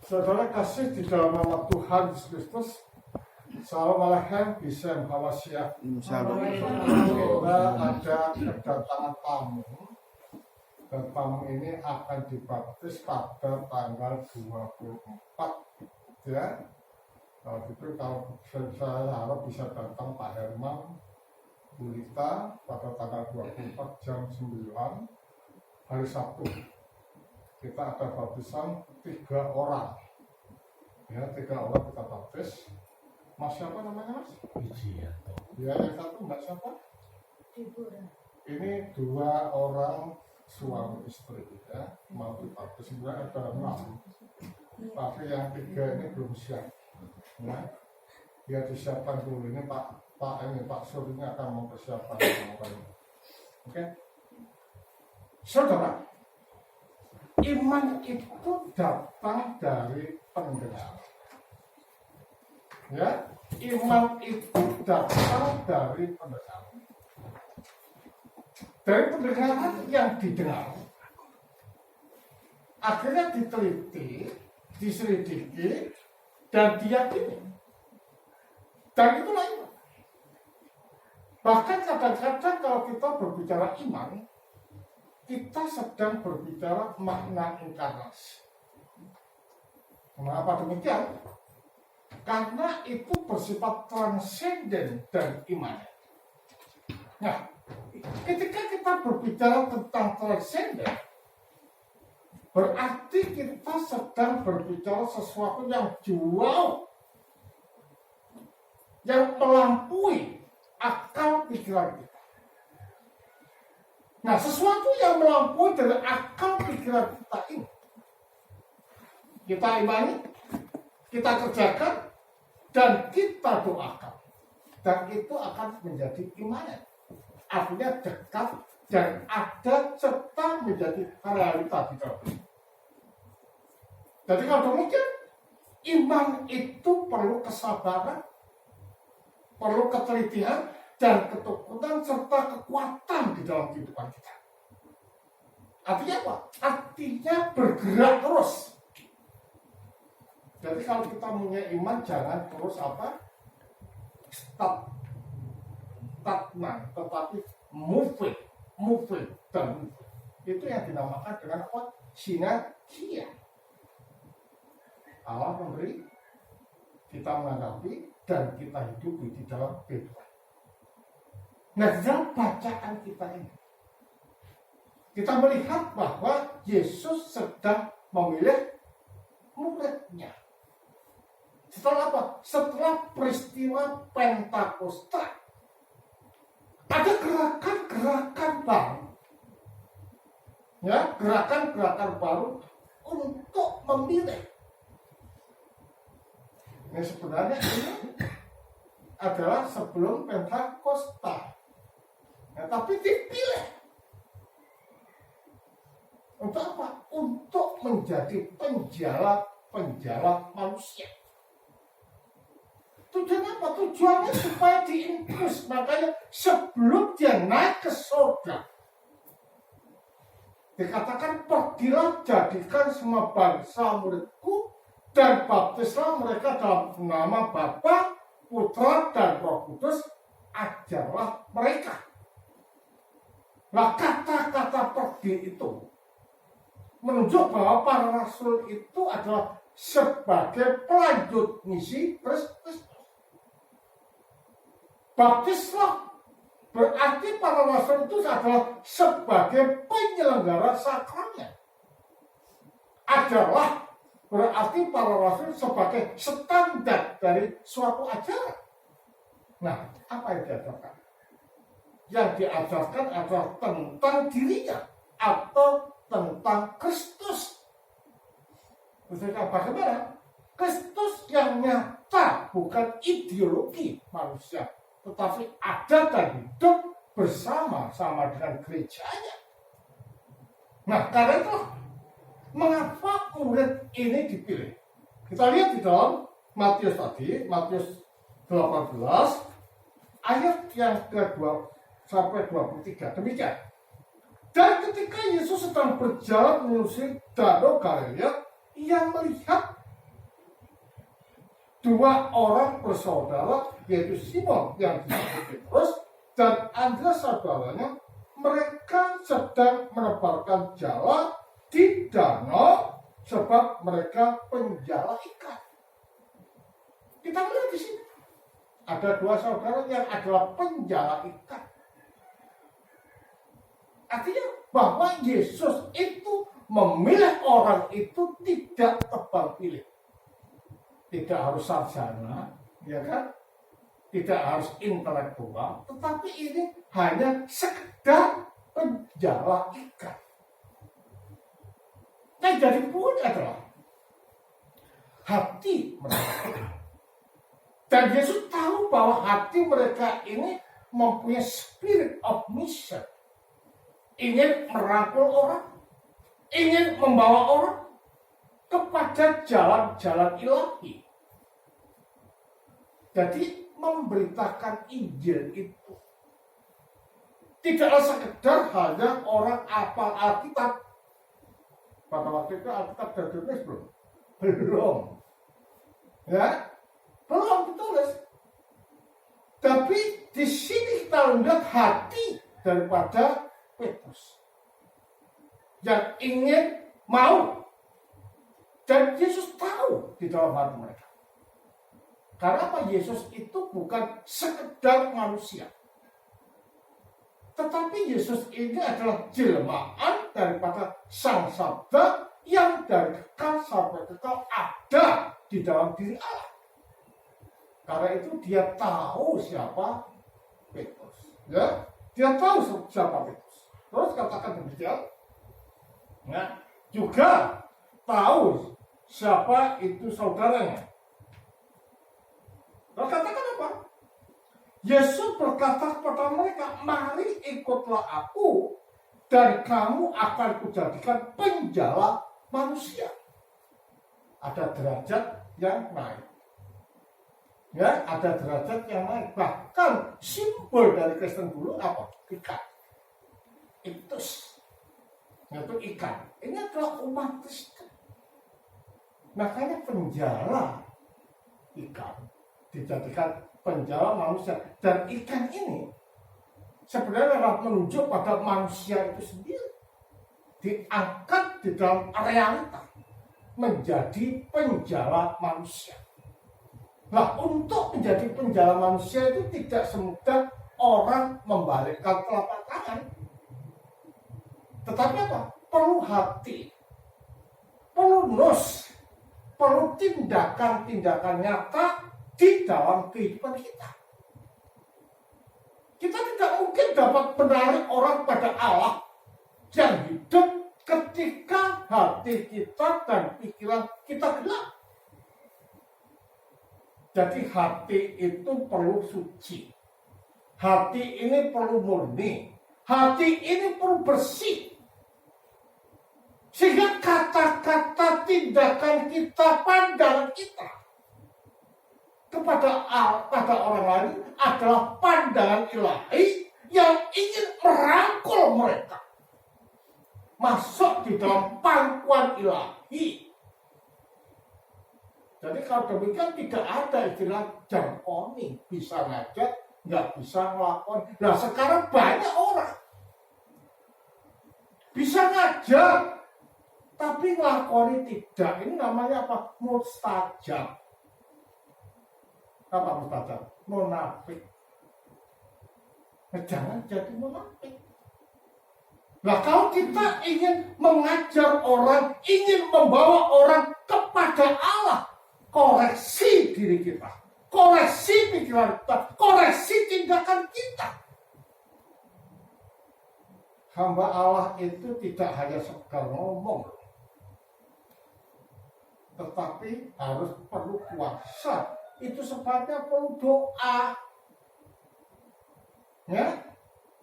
Saudara kasih di dalam nama Tuhan Yesus Kristus. Assalamualaikum warahmatullahi wabarakatuh. Kita ada kedatangan tamu. Dan tamu ini akan dibaptis pada tanggal 24. Ya. Kalau gitu, kalau saya harap bisa datang Pak Herman Bulita pada tanggal 24 jam 9 hari Sabtu. Kita ada baptisan 3 orang. Ya, 3 orang kita baptis. Mas siapa namanya, Mas? Wijianto. Ya, yang satu Mbak siapa? Ini 2 orang suami istri ya, mau dibaptis. Sebenarnya ada 6. Tapi yang 3 ini belum siap. Ya, dia disiapkan dulu. Ini Pak Sur ini akan mempersiapkan orang ini. Oke, saudara, iman itu datang dari pendengar. Ya, iman itu datang dari pendengar. Dari pendengaran yang didengar. Akhirnya diteliti, diselidiki, dan diyakini. Dan itulah iman. Bahkan kadang-kadang kalau kita berbicara iman, kita sedang berbicara makna inkarnasi. Kenapa demikian? Karena itu bersifat transenden dan imanen. Nah, ketika kita berbicara tentang transenden, berarti kita sedang berbicara sesuatu yang jauh, yang melampaui akal pikiran kita. Nah, sesuatu yang melampaui dari akal pikiran kita ini, kita imani, kita kerjakan, dan kita doakan. Dan itu akan menjadi imanen. Artinya dekat dan ada serta menjadi realita di dalam. Jadi kalau demikian, iman itu perlu kesabaran, perlu ketelitian, dan ketekunan serta kekuatan di dalam kehidupan kita. Artinya apa? Artinya bergerak terus. Jadi kalau kita punya iman, jangan terus stagnan, tetapi moving, dan moving. Itu yang dinamakan dengan apa? Sinergia. Allah memberi, kita menanggapi, dan kita hidupi di dalam kehidupan. Nah, di dalam bacaan kita ini, kita melihat bahwa Yesus sedang memilih muridnya. Setelah apa? Setelah peristiwa Pentakosta, ada gerakan-gerakan baru. Ya, gerakan-gerakan baru untuk memilih. Nah, sebenarnya ini adalah sebelum Pentakosta. Nah, tapi dipilih. Untuk apa? Untuk menjadi penjala manusia. Tujuannya apa? Tujuannya supaya diinfus. Makanya sebelum dia naik ke surga, dikatakan, pergilah jadikan semua bangsa muridku, dan baptislah mereka dalam nama Bapa, Putra, dan Roh Kudus, ajarlah mereka. Nah, kata-kata pergi itu menunjuk bahwa para rasul itu adalah sebagai pelanjut misi Kristus. Baptislah berarti para rasul itu adalah sebagai penyelenggara sakramen. Adalah berarti para rasul sebagai standar dari suatu ajaran. Nah, apa yang diajarkan? Yang diajarkan adalah tentang dirinya atau tentang Kristus. Maksudnya bagaimana? Kristus yang nyata, bukan ideologi manusia, tetapi ada dan hidup bersama-sama dengan gerejanya. Nah, karena itu mengapa murid ini dipilih? Kita lihat di dalam Matius tadi, Matius 18 ayat yang ke-2 sampai 23. Demikian. Dan ketika Yesus sedang berjalan menyusuri danau Galilea, ia melihat dua orang bersaudara, yaitu Simon yang disebut Petrus dan Andreas saudaranya, mereka sedang menebarkan jala di danau sebab mereka penjala ikan. Kita melihat di sini ada dua saudara yang adalah penjala ikan. Artinya bahwa Yesus itu memilih orang itu tidak tebang pilih. Tidak harus sarjana, ya kan? Tidak harus intelektual, tetapi ini hanya sekedar penjala ikan. Yang jadi poin adalah hati mereka. Dan Yesus tahu bahwa hati mereka ini mempunyai spirit of mission. Ingin merangkul orang, ingin membawa orang kepada jalan-jalan ilahi. Jadi memberitakan Injil itu tidaklah sekedar hanya orang hafal Alkitab. Pada waktu itu Alkitab sudah ditulis belum? Belum. Ya, belum ditulis. Tapi di sini kita lihat hati daripada Petrus yang ingin mau, dan Yesus tahu di dalam hati mereka. Karena apa? Yesus itu bukan sekedar manusia, tetapi Yesus ini adalah jelmaan daripada Sang Sabda yang dari kekal sampai kekal ada di dalam diri Allah. Karena itu dia tahu siapa Petrus. Ya, dia tahu siapa Petrus. Terus katakan demikian. Nah, juga tahu siapa itu saudaranya. Lalu katakan apa? Yesus berkata kepada mereka, mari ikutlah aku dan kamu akan kujadikan penjala manusia. Ada derajat yang naik. Ya, ada derajat yang naik. Bahkan simbol dari Kristen dulu apa? Ikan. Iktus. Yaitu ikan. Ini adalah umat Kristen. Makanya penjala ikan dijadikan penjala manusia. Dan ikan ini sebenarnya menunjuk pada manusia itu sendiri. Diangkat di dalam realita menjadi penjala manusia. Nah, untuk menjadi penjala manusia itu tidak semudah orang membalikkan telapak tangan. Tetapi apa? Perlu hati, perlu nos, perlu tindakan-tindakan nyata di dalam kehidupan kita. Kita tidak mungkin dapat menarik orang pada Allah yang hidup ketika hati kita dan pikiran kita gelap. Jadi hati itu perlu suci. Hati ini perlu murni. Hati ini perlu bersih. Sehingga kata-kata, tindakan kita, pandangan kita kepada orang lain adalah pandangan ilahi yang ingin merangkul mereka masuk di dalam pangkuan ilahi. Jadi kalau demikian tidak ada istilah jargoni, bisa ngajak, nggak bisa ngelakuin. Nah sekarang banyak orang bisa ngajak, tapi ngelakoni tidak. Ini namanya apa? Mustajab. Apa mustajab? Munafik. Nah, jangan jadi munafik. Nah kalau kita ingin mengajar orang, ingin membawa orang kepada Allah, koreksi diri kita, koreksi pikiran kita, koreksi tindakan kita. Hamba Allah itu tidak hanya sekedar ngomong, tetapi harus perlu kuasa. Itu sebabnya perlu doa, ya,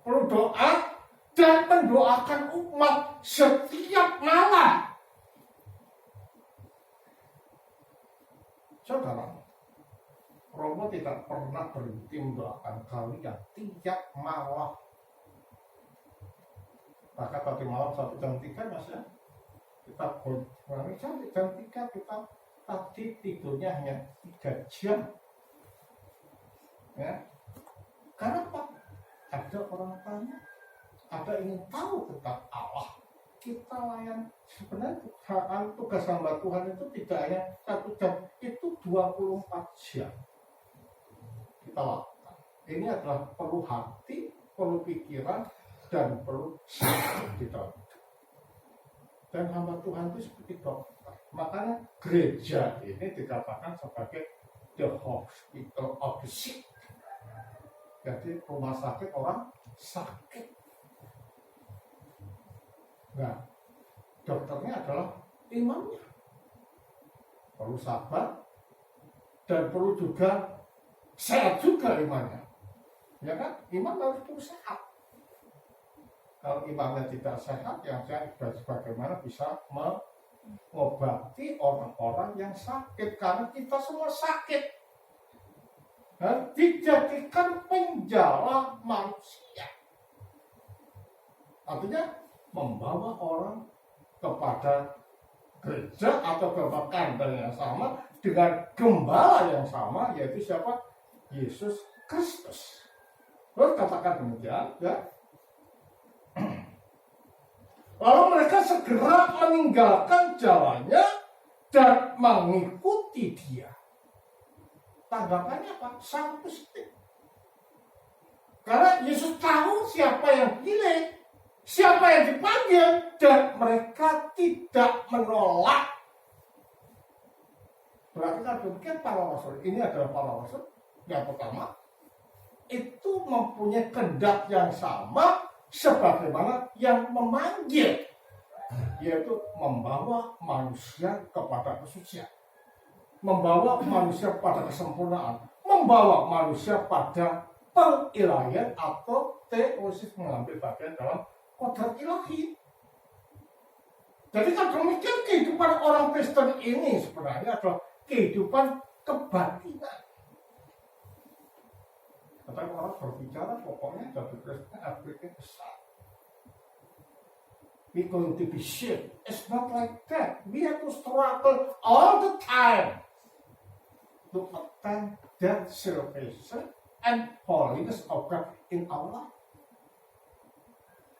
perlu doa dan mendoakan umat setiap malam. Saudara, Romo tidak pernah berhenti mendoakan kalian tiap malam. Maka tadi malam 1 jam 3 mas ya, kita berani jam 3 kita tadi tidurnya hanya 3 jam. Ya. Karena apa? Ada orang tanya, ada ingin tahu tentang Allah. Kita layan sebenarnya tugas hamba Tuhan itu tidak hanya 1 jam, itu 24 jam. Kita lakukan. Ini adalah perlu hati, perlu pikiran, dan perlu kita. Dan hamba Tuhan itu seperti dokter. Makanya gereja ini dikatakan sebagai the hospital of the sick. Jadi rumah sakit orang sakit. Nah, dokternya adalah imamnya. Perlu sabar dan perlu juga sehat juga imannya. Ya kan? Imam harus perlu sehat. Kalau imamnya tidak sehat, yang sehat bagaimana bisa mengobati orang-orang yang sakit? Karena kita semua sakit. Dan dijadikan penjala manusia. Artinya membawa orang kepada gereja atau ke kandang yang sama dengan gembala yang sama, yaitu siapa? Yesus Kristus. Terus katakan demikian, ya. Lalu mereka segera meninggalkan jalannya dan mengikuti dia. Tanggapannya apa? Sangat positif. Karena Yesus tahu siapa yang pilih, siapa yang dipanggil, dan mereka tidak menolak. Berarti kan demikian para rasul. Ini adalah para rasul. Yang pertama, itu mempunyai kehendak yang sama sebagaimana yang memanggil, yaitu membawa manusia kepada kesucian, membawa manusia pada kesempurnaan, membawa manusia pada pengilahian atau teosis, mengambil bagian dalam kodrat ilahi. Jadi kan demikian kehidupan orang Kristen ini sebenarnya adalah kehidupan kebatinan. Tetapi orang berbicara pokoknya jadi Kristen everything besar. We going to be shaped. It's not like that. We have to struggle all the time to attain that salvation and holiness of God in our life.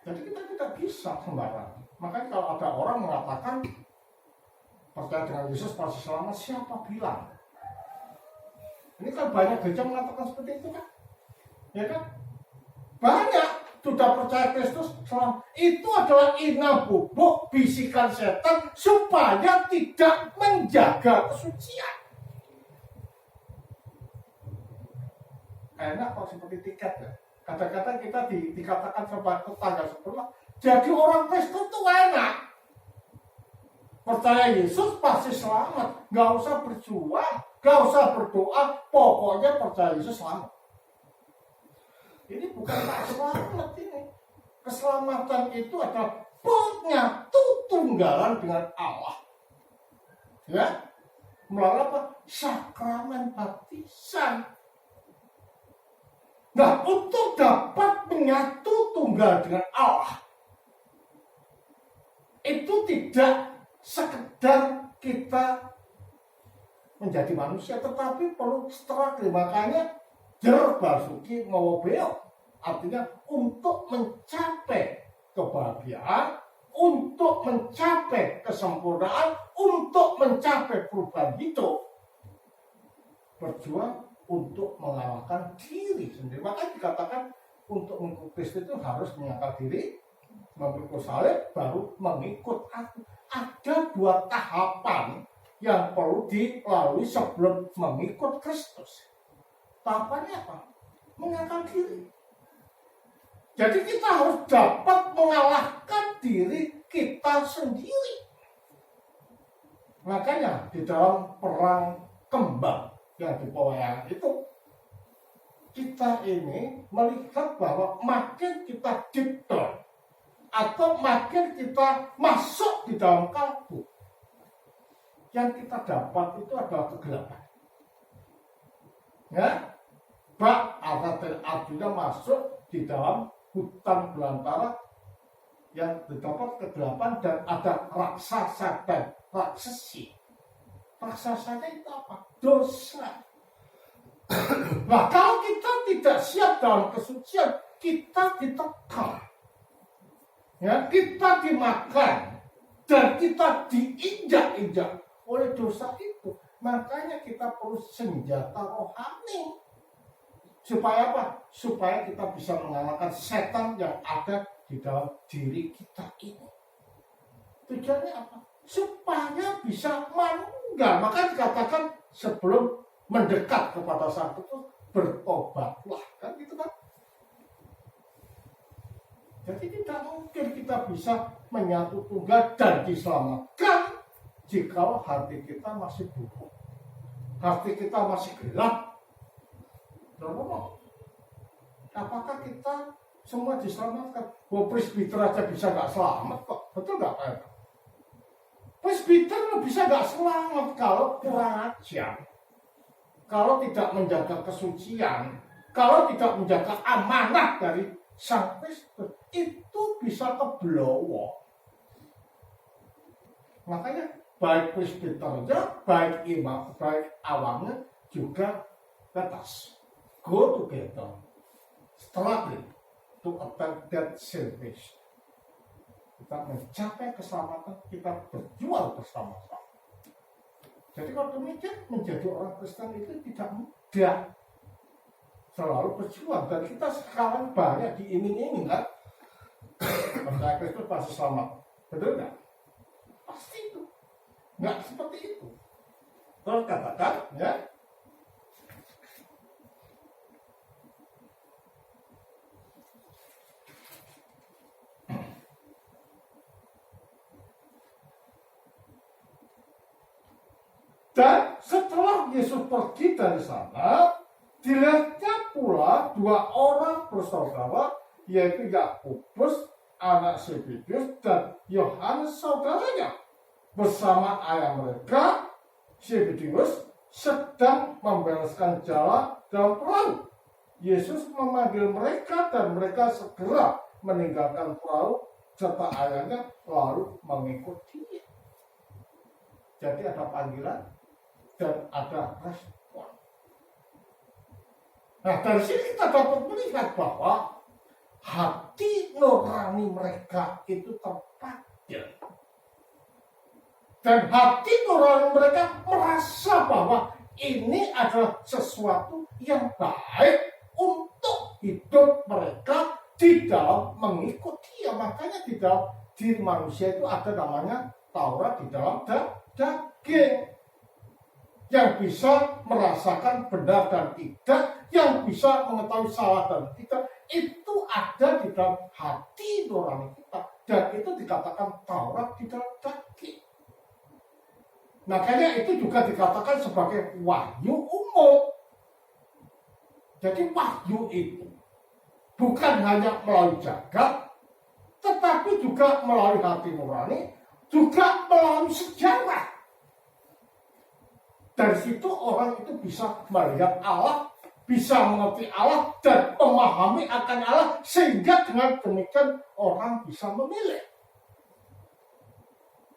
Jadi kita tidak bisa sembarangan. Makanya kalau ada orang mengatakan percaya dengan Yesus pasti selamat, siapa bilang? Ini kan banyak gereja mengatakan seperti itu kan? Ya kan? Banyak sudah percaya Kristus selamat. Itu adalah inang bubuk bisikan setan supaya tidak menjaga kesucian. Enak kok seperti tiket ya. Kadang-kadang kita dikatakan sebagai tetangga sebelah. Jadi orang Kristen itu enak. Percaya Yesus pasti selamat. Gak usah berjuang, gak usah berdoa, pokoknya percaya Yesus selamat. Ini bukan tak selamat ini. Keselamatan itu adalah penyatu tunggalan dengan Allah. Ya, melalui apa? Sakramen baptisan. Nah, untuk dapat menyatu tunggal dengan Allah, itu tidak sekedar kita menjadi manusia, tetapi perlu struggle. Makanya jer basuki mau beok, artinya untuk mencapai kebahagiaan, untuk mencapai kesempurnaan, untuk mencapai perubahan hidup, berjuang untuk mengalahkan diri sendiri. Maka dikatakan untuk mengikut Kristus itu harus menyangkal diri, memikul salib, baru mengikut aku. Ada 2 tahapan yang perlu dilalui sebelum mengikut Kristus. Tahapannya apa? Menyangkal diri. Jadi kita harus dapat mengalahkan diri kita sendiri. Makanya di dalam perang kembang yang di Poea itu, kita ini melihat bahwa makin kita deep down atau makin kita masuk di dalam kalbu, yang kita dapat itu adalah kegelapan. Ya, Bak Arjuna masuk di dalam hutan belantara yang terdapat kegelapan dan ada raksasa dan raksesi. Raksasanya itu apa? Dosa. Nah, kalau kita tidak siap dalam kesucian, kita ditekan. Ya, kita dimakan dan kita diinjak-injak oleh dosa itu. Makanya kita perlu senjata rohani. Supaya apa? Supaya kita bisa mengalahkan setan yang ada di dalam diri kita ini. Tujuannya apa? Supaya bisa meninggal. Maka dikatakan sebelum mendekat kepada Sang Kristus, bertobatlah. Kan gitu kan? Jadi tidak mungkin kita bisa menyatu tunggal dan diselamatkan jika hati kita masih buruk. Hati kita masih gelap. Apakah kita semua diselamatkan? Presbiter aja bisa nggak selamat kok, betul nggak Pak? Presbiter bisa nggak selamat kalau kurang ajar, kalau tidak menjaga kesucian, kalau tidak menjaga amanah dari Sang Kristus, itu bisa keblowo. Makanya baik presbiternya, baik imam, baik awamnya juga tetas. Go together, struggling to attain that salvation. Kita mencapai keselamatan, kita berjuang bersama-sama. Jadi kalau demikian, menjadi orang Kristen itu tidak mudah. Selalu berjuang, dan kita sekarang banyak diiming-iming kan. Percaya Kristus pasti selamat, betul nggak? Pasti itu, nggak seperti itu. Terus katakan, ya. Dan setelah Yesus pergi dari sana, dilihatnya pula dua orang bersaudara, yaitu Yakobus anak Zebedius dan Yohanes saudaranya, bersama ayah mereka Zebedius sedang membereskan jala dalam perahu. Yesus memanggil mereka dan mereka segera meninggalkan perahu serta ayahnya lalu mengikut dia. Jadi ada panggilan dan ada respon. Nah, dari sini kita dapat melihat bahwa hati nurani mereka itu terpanggil. Dan hati nurani mereka merasa bahwa ini adalah sesuatu yang baik untuk hidup mereka di dalam mengikut dia. Makanya di dalam diri manusia itu ada namanya Taurat di dalam daging. Yang bisa merasakan benar dan tidak, yang bisa mengetahui salah dan tidak, itu ada di dalam hati nurani kita. Dan itu dikatakan Taurat di dalam daging. Makanya itu juga dikatakan sebagai wahyu umum. Jadi wahyu itu bukan hanya melalui jagat, tetapi juga melalui hati nurani, juga melalui sejarah. Dari situ orang itu bisa melihat Allah, bisa mengerti Allah, dan memahami akan Allah, sehingga dengan demikian orang bisa memilih.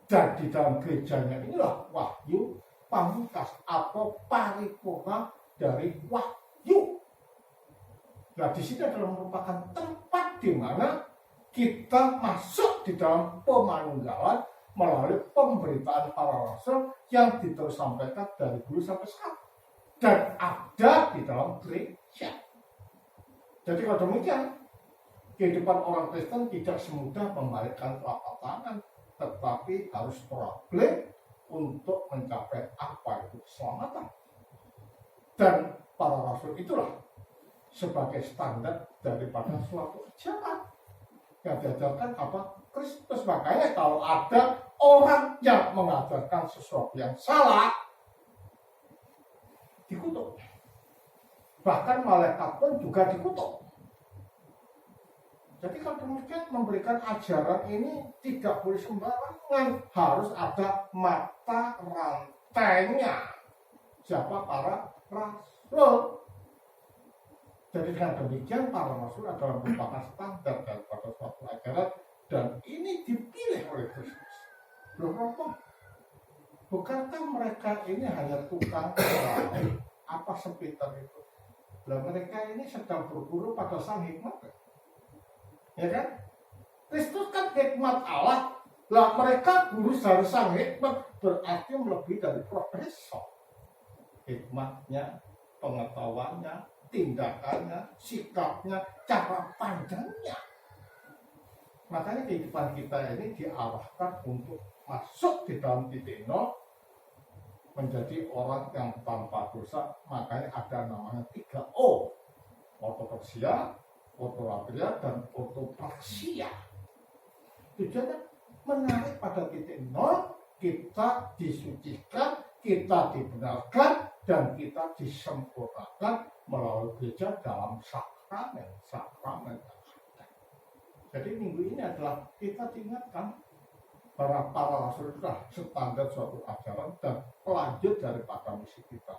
Dan di dalam gerejanya inilah wahyu pamungkas atau paripurna dari wahyu. Nah, di sini adalah merupakan tempat di mana kita masuk di dalam pemanunggalan melalui pemberitaan para rasul yang diterus sampaikan dari dulu sampai sekarang dan ada di dalam gereja. Jadi kalau demikian, kehidupan orang Kristen tidak semudah membalikkan telapak tangan, tetapi harus problem untuk mencapai apa itu keselamatan. Dan para rasul itulah sebagai standar daripada suatu ajaran yang diajarkan apa? Kristus. Makanya kalau ada orang yang mengajarkan sesuatu yang salah, dikutuk. Bahkan malaikat pun juga dikutuk. Jadi kalau demikian memberikan ajaran ini tidak boleh sembarangan, harus ada mata rantainya. Siapa? Para rasul. Jadi dengan demikian para rasul adalah merupakan standar daripada suatu ajaran dan ini dipilih oleh Kristus. Loh apa? Bukankah mereka ini hanya tukang peraih apa sepitan itu? Lah mereka ini sedang berguru pada sang hikmat, ya kan? Kristus kan hikmat Allah. Lah mereka guru dari sang hikmat berarti lebih dari profesor. Hikmatnya, pengetahuannya, tindakannya, sikapnya, cara pandangnya. Makanya kehidupan kita ini diarahkan untuk masuk di dalam titik nol, menjadi orang yang tanpa dosa. Makanya ada namanya 3O, ortodoksia, ortolatria, dan ortopraksia. Tujuannya menarik pada titik nol, kita disucikan, kita dibenarkan, dan kita disempurnakan melalui gereja dalam sakramen. Jadi minggu ini adalah kita diingatkan para rasul sudah standar suatu ajaran dan pelanjut daripada misi kita.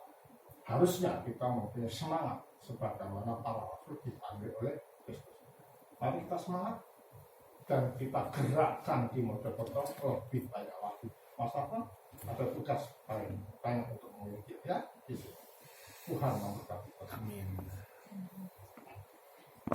Harusnya kita mempunyai semangat sebagaimana para rasul dipanggil oleh Kristus. Mari kita semangat dan kita gerakkan di Mojokerto lebih banyak lagi. Mas Afan ada tugas paling banyak untuk memiliki ya. Tuhan memberkati. Amin.